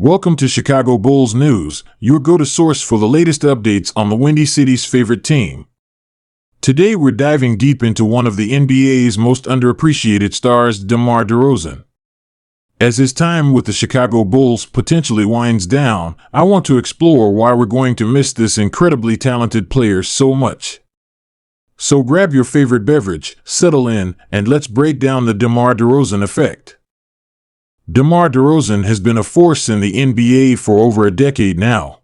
Welcome to Chicago Bulls News, your go-to source for the latest updates on the Windy City's favorite team. Today we're diving deep into one of the NBA's most underappreciated stars, DeMar DeRozan. As his time with the Chicago Bulls potentially winds down, I want to explore why we're going to miss this incredibly talented player so much. So grab your favorite beverage, settle in, and let's break down the DeMar DeRozan effect. DeMar DeRozan has been a force in the NBA for over a decade now.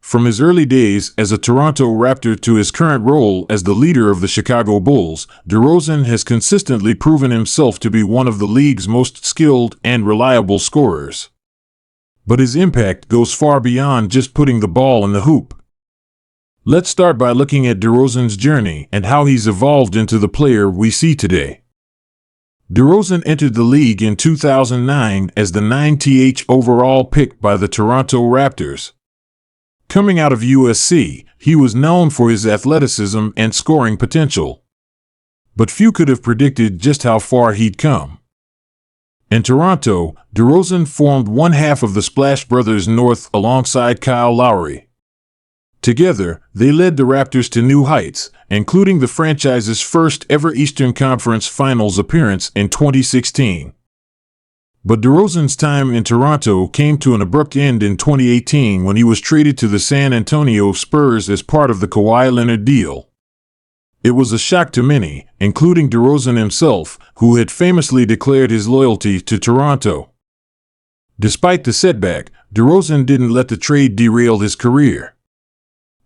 From his early days as a Toronto Raptor to his current role as the leader of the Chicago Bulls, DeRozan has consistently proven himself to be one of the league's most skilled and reliable scorers. But his impact goes far beyond just putting the ball in the hoop. Let's start by looking at DeRozan's journey and how he's evolved into the player we see today. DeRozan entered the league in 2009 as the 9th overall pick by the Toronto Raptors. Coming out of USC, he was known for his athleticism and scoring potential. But few could have predicted just how far he'd come. In Toronto, DeRozan formed one half of the Splash Brothers North alongside Kyle Lowry. Together, they led the Raptors to new heights, including the franchise's first ever Eastern Conference Finals appearance in 2016. But DeRozan's time in Toronto came to an abrupt end in 2018 when he was traded to the San Antonio Spurs as part of the Kawhi Leonard deal. It was a shock to many, including DeRozan himself, who had famously declared his loyalty to Toronto. Despite the setback, DeRozan didn't let the trade derail his career.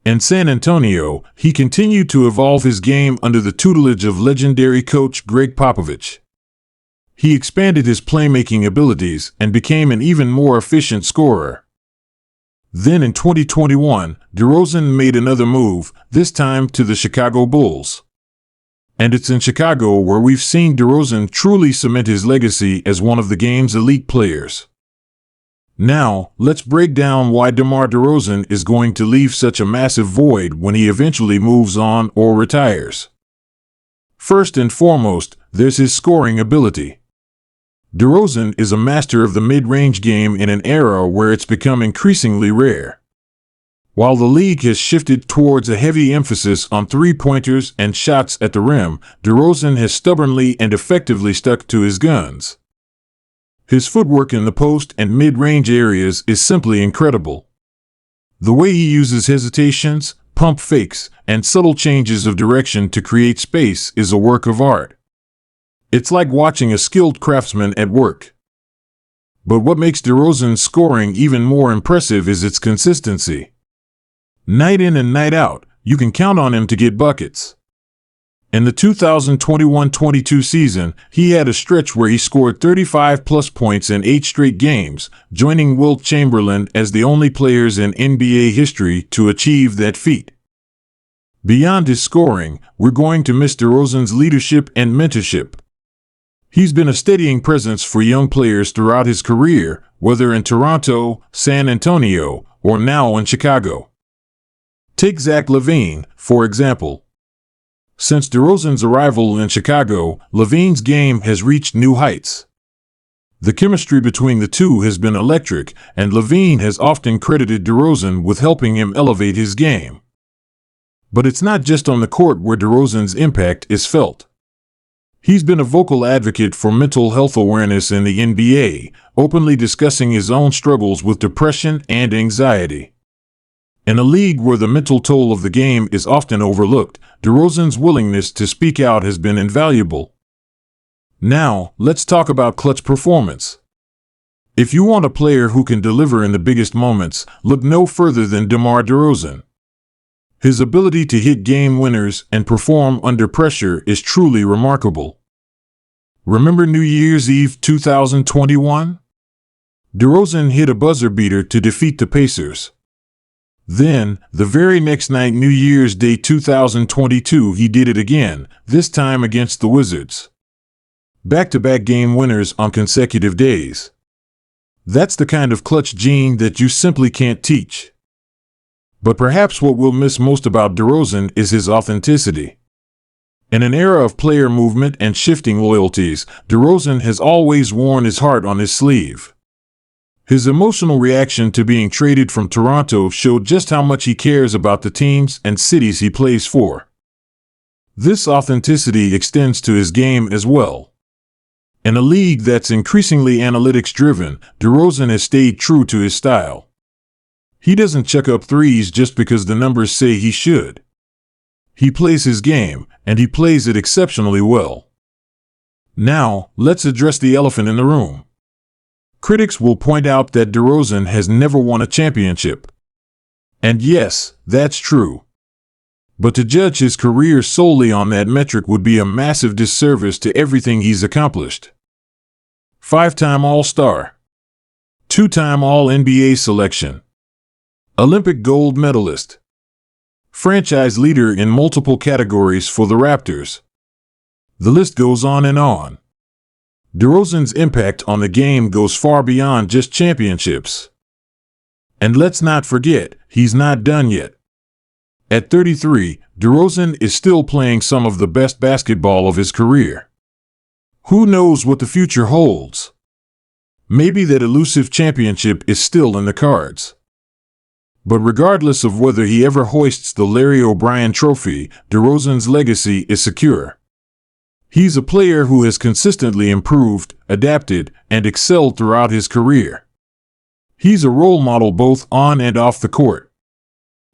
In San Antonio, he continued to evolve his game under the tutelage of legendary coach Greg Popovich. He expanded his playmaking abilities and became an even more efficient scorer. Then in 2021, DeRozan made another move, this time to the Chicago Bulls. And it's in Chicago where we've seen DeRozan truly cement his legacy as one of the game's elite players. Now, let's break down why DeMar DeRozan is going to leave such a massive void when he eventually moves on or retires. First and foremost, there's his scoring ability. DeRozan is a master of the mid-range game in an era where it's become increasingly rare. While the league has shifted towards a heavy emphasis on three-pointers and shots at the rim, DeRozan has stubbornly and effectively stuck to his guns. His footwork in the post and mid-range areas is simply incredible. The way he uses hesitations, pump fakes, and subtle changes of direction to create space is a work of art. It's like watching a skilled craftsman at work. But what makes DeRozan's scoring even more impressive is its consistency. Night in and night out, you can count on him to get buckets. In the 2021-22 season, he had a stretch where he scored 35-plus points in 8 straight games, joining Wilt Chamberlain as the only players in NBA history to achieve that feat. Beyond his scoring, we're going to miss DeRozan's leadership and mentorship. He's been a steadying presence for young players throughout his career, whether in Toronto, San Antonio, or now in Chicago. Take Zach LaVine, for example. Since DeRozan's arrival in Chicago, LaVine's game has reached new heights. The chemistry between the two has been electric, and LaVine has often credited DeRozan with helping him elevate his game. But it's not just on the court where DeRozan's impact is felt. He's been a vocal advocate for mental health awareness in the NBA, openly discussing his own struggles with depression and anxiety. In a league where the mental toll of the game is often overlooked, DeRozan's willingness to speak out has been invaluable. Now, let's talk about clutch performance. If you want a player who can deliver in the biggest moments, look no further than DeMar DeRozan. His ability to hit game winners and perform under pressure is truly remarkable. Remember New Year's Eve 2021? DeRozan hit a buzzer beater to defeat the Pacers. Then, the very next night, New Year's Day 2022, he did it again, this time against the Wizards. Back-to-back game winners on consecutive days. That's the kind of clutch gene that you simply can't teach. But perhaps what we'll miss most about DeRozan is his authenticity. In an era of player movement and shifting loyalties, DeRozan has always worn his heart on his sleeve. His emotional reaction to being traded from Toronto showed just how much he cares about the teams and cities he plays for. This authenticity extends to his game as well. In a league that's increasingly analytics-driven, DeRozan has stayed true to his style. He doesn't chuck up threes just because the numbers say he should. He plays his game, and he plays it exceptionally well. Now, let's address the elephant in the room. Critics will point out that DeRozan has never won a championship. And yes, that's true. But to judge his career solely on that metric would be a massive disservice to everything he's accomplished. 5-time All-Star. 2-time All-NBA selection. Olympic gold medalist. Franchise leader in multiple categories for the Raptors. The list goes on and on. DeRozan's impact on the game goes far beyond just championships. And let's not forget, he's not done yet. At 33, DeRozan is still playing some of the best basketball of his career. Who knows what the future holds? Maybe that elusive championship is still in the cards. But regardless of whether he ever hoists the Larry O'Brien Trophy, DeRozan's legacy is secure. He's a player who has consistently improved, adapted, and excelled throughout his career. He's a role model both on and off the court.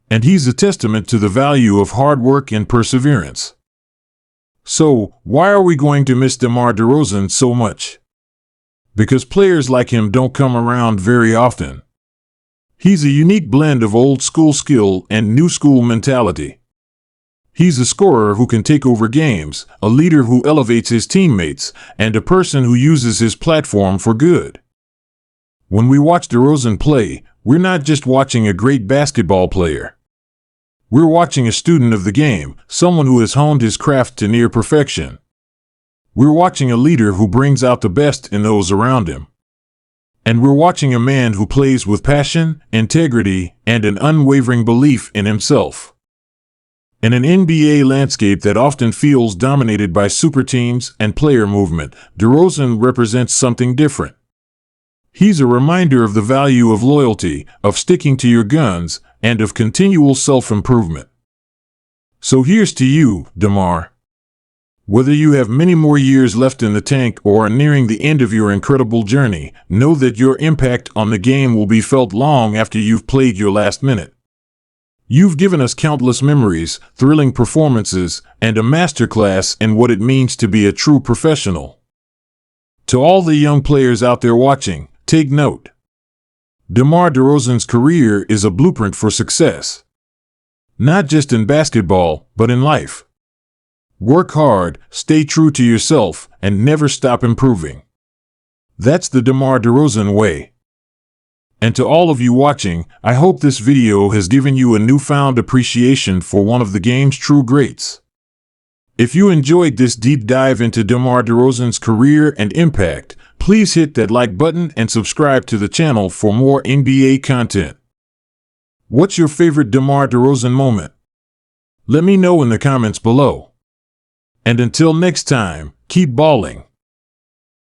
And he's a testament to the value of hard work and perseverance. So, why are we going to miss DeMar DeRozan so much? Because players like him don't come around very often. He's a unique blend of old-school skill and new-school mentality. He's a scorer who can take over games, a leader who elevates his teammates, and a person who uses his platform for good. When we watch DeRozan play, we're not just watching a great basketball player. We're watching a student of the game, someone who has honed his craft to near perfection. We're watching a leader who brings out the best in those around him. And we're watching a man who plays with passion, integrity, and an unwavering belief in himself. In an NBA landscape that often feels dominated by super teams and player movement, DeRozan represents something different. He's a reminder of the value of loyalty, of sticking to your guns, and of continual self-improvement. So here's to you, DeMar. Whether you have many more years left in the tank or are nearing the end of your incredible journey, know that your impact on the game will be felt long after you've played your last minute. You've given us countless memories, thrilling performances, and a masterclass in what it means to be a true professional. To all the young players out there watching, take note. DeMar DeRozan's career is a blueprint for success. Not just in basketball, but in life. Work hard, stay true to yourself, and never stop improving. That's the DeMar DeRozan way. And to all of you watching, I hope this video has given you a newfound appreciation for one of the game's true greats. If you enjoyed this deep dive into DeMar DeRozan's career and impact, please hit that like button and subscribe to the channel for more NBA content. What's your favorite DeMar DeRozan moment? Let me know in the comments below. And until next time, keep balling.